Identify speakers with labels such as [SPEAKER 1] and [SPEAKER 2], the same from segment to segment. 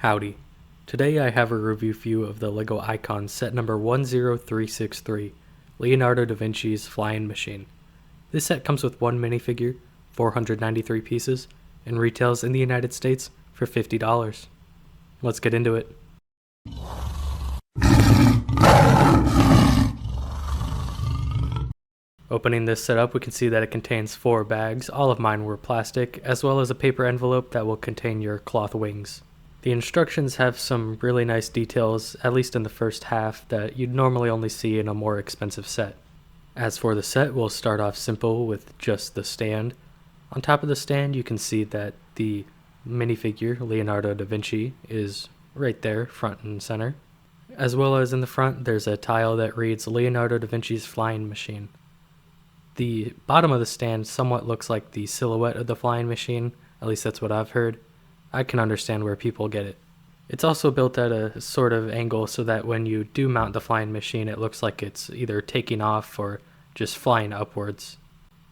[SPEAKER 1] Howdy. Today I have a review for you of the LEGO Icon set number 10363, Leonardo da Vinci's Flying Machine. This set comes with one minifigure, 493 pieces, and retails in the United States for $50. Let's get into it. Opening this set up, we can see that it contains 4 bags. All of mine were plastic, as well as a paper envelope that will contain your cloth wings. The instructions have some really nice details, at least in the first half, that you'd normally only see in a more expensive set. As for the set, we'll start off simple with just the stand. On top of the stand, you can see that the minifigure, Leonardo da Vinci, is right there, front and center. As well as in the front, there's a tile that reads Leonardo da Vinci's Flying Machine. The bottom of the stand somewhat looks like the silhouette of the flying machine, at least that's what I've heard. I can understand where people get it. It's also built at a sort of angle so that when you do mount the flying machine, it looks like it's either taking off or just flying upwards.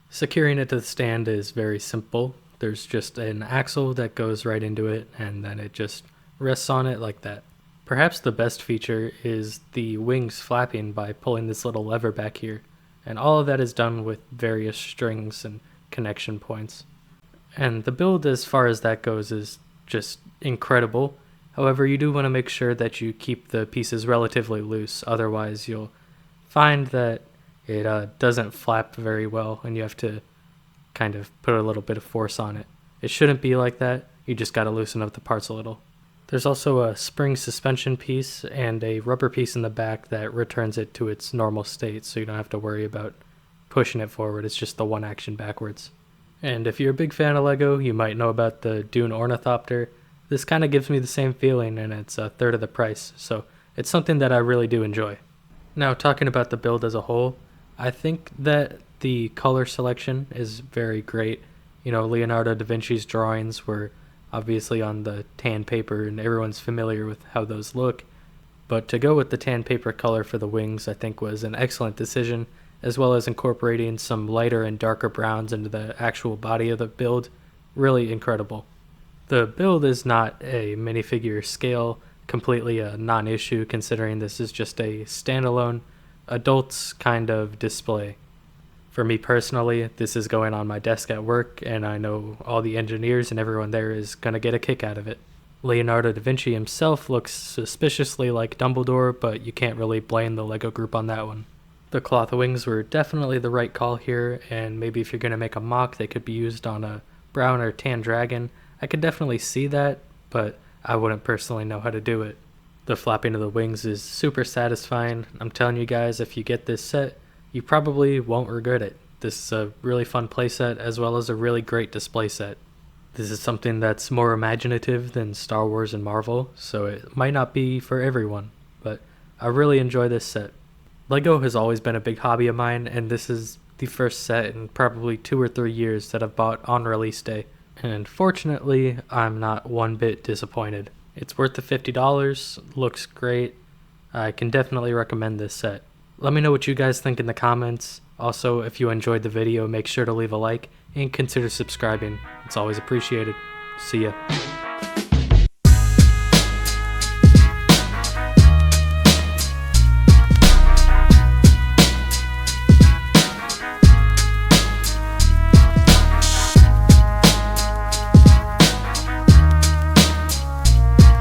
[SPEAKER 1] Securing it to the stand is very simple. There's just an axle that goes right into it, and then it just rests on it like that. Perhaps the best feature is the wings flapping by pulling this little lever back here, and all of that is done with various strings and connection points. And the build as far as that goes is just incredible. However, you do want to make sure that you keep the pieces relatively loose, otherwise you'll find that it doesn't flap very well and you have to kind of put a little bit of force on it. It shouldn't be like that, you just gotta loosen up the parts a little. There's also a spring suspension piece and a rubber piece in the back that returns it to its normal state, so you don't have to worry about pushing it forward, it's just the one action backwards. And if you're a big fan of LEGO, you might know about the Dune Ornithopter. This kind of gives me the same feeling, and it's a third of the price, so it's something that I really do enjoy. Now, talking about the build as a whole, I think that the color selection is very great. You know, Leonardo da Vinci's drawings were obviously on the tan paper, and everyone's familiar with how those look. But to go with the tan paper color for the wings, I think was an excellent decision, as well as incorporating some lighter and darker browns into the actual body of the build. Really incredible. The build is not a minifigure scale, completely a non-issue considering this is just a standalone adults kind of display. For me personally, this is going on my desk at work, and I know all the engineers and everyone there is going to get a kick out of it. Leonardo da Vinci himself looks suspiciously like Dumbledore, but you can't really blame the LEGO group on that one. The cloth wings were definitely the right call here, and maybe if you're going to make a mock, they could be used on a brown or tan dragon. I could definitely see that, but I wouldn't personally know how to do it. The flapping of the wings is super satisfying. I'm telling you guys, if you get this set, you probably won't regret it. This is a really fun playset as well as a really great display set. This is something that's more imaginative than Star Wars and Marvel, so it might not be for everyone, but I really enjoy this set. LEGO has always been a big hobby of mine, and this is the first set in probably 2 or 3 years that I've bought on release day. And fortunately, I'm not one bit disappointed. It's worth the $50, looks great. I can definitely recommend this set. Let me know what you guys think in the comments. Also, if you enjoyed the video, make sure to leave a like and consider subscribing. It's always appreciated. See ya.